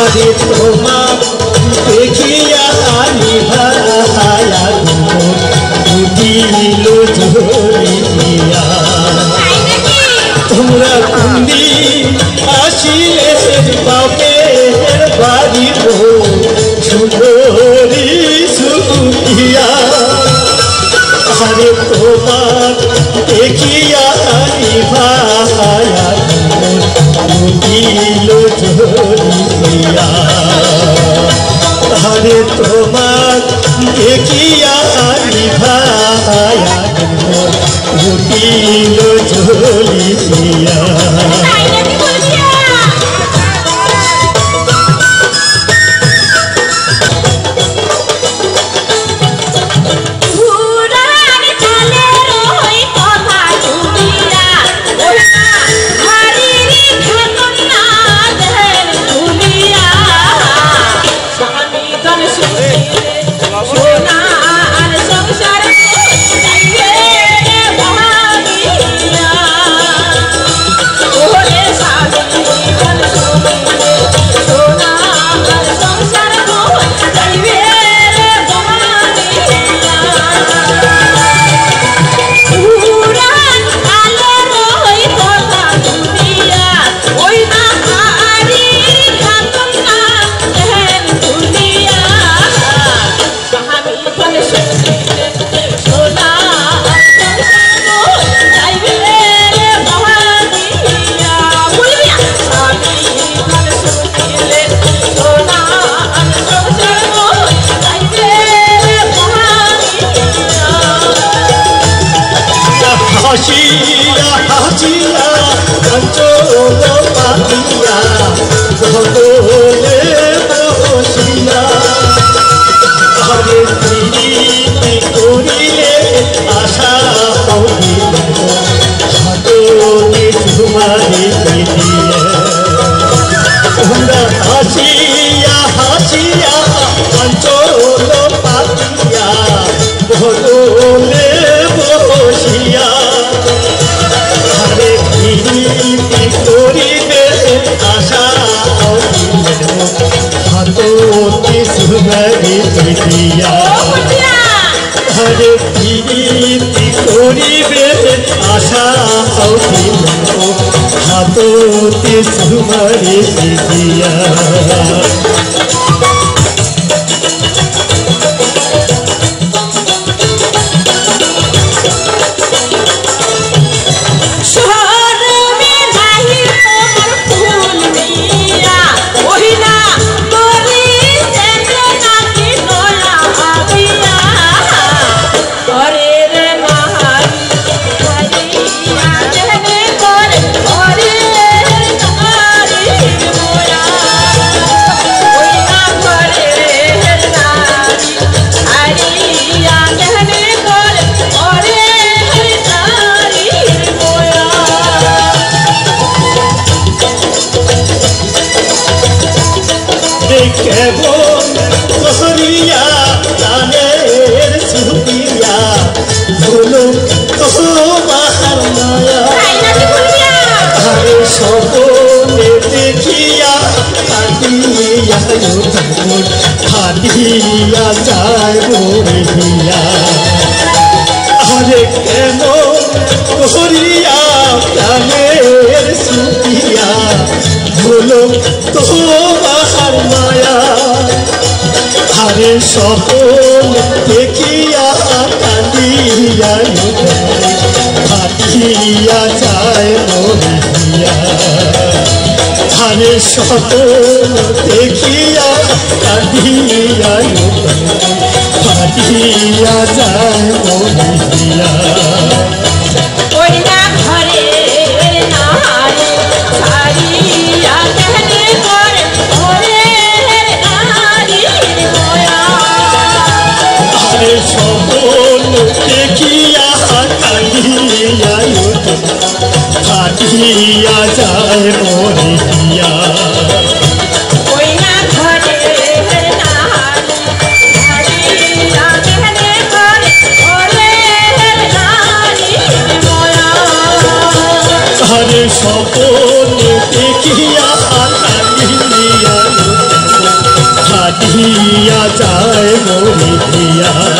আরে তোমার দেখিয়া নিভায়া দিল ঝরিয়া তোমরা কুন্দি আসিলে বাপের বাড়ি সুন্দরী সুখিয়া আরে তোমার দেখিয়া নিভায়া দিল ঝরিয়া আরে তোমার দেখিয়া নিভায়া দিল ঝরিয়া হাসিয়া হাসিয়া চঞ্চল পাতিয়া ভগলে বসিয়া আরে প্রীতি করিলে আশা হইল হাতনে ঝুমারি দিয়ে তোমরা হাসিয়া হাসিয়া চঞ্চল পাতিয়া ভগলে বসিয়া করিবে আশা হাততে সুমারি দিয়া হরে প্রীতি করিবে আশা হাততে সুমারি দিয়া কেবল কহরিয়া গানের সুরিয়া বলো তোমার মায়া আরে সপনে দেখিয়া কাটিয়া ফাটিয়া যায় বহিয়া আরে কেমন কহরিয়া গানের সুরিয়া বলো তোমার মায়া আরে সকল দেখিয়া কাঁদিয়া ফাটিয়া যায় মরিয়া আরে সকল দেখিয়া কাঁদিয়া ফাটিয়া যায় মরিয়া সকল দেখিয়া কাঁদিয়া ফাটিয়া যায় মরিয়া সকল দেখিয়া কাঁদিয়া হিয়া যায় মোরে হিয়া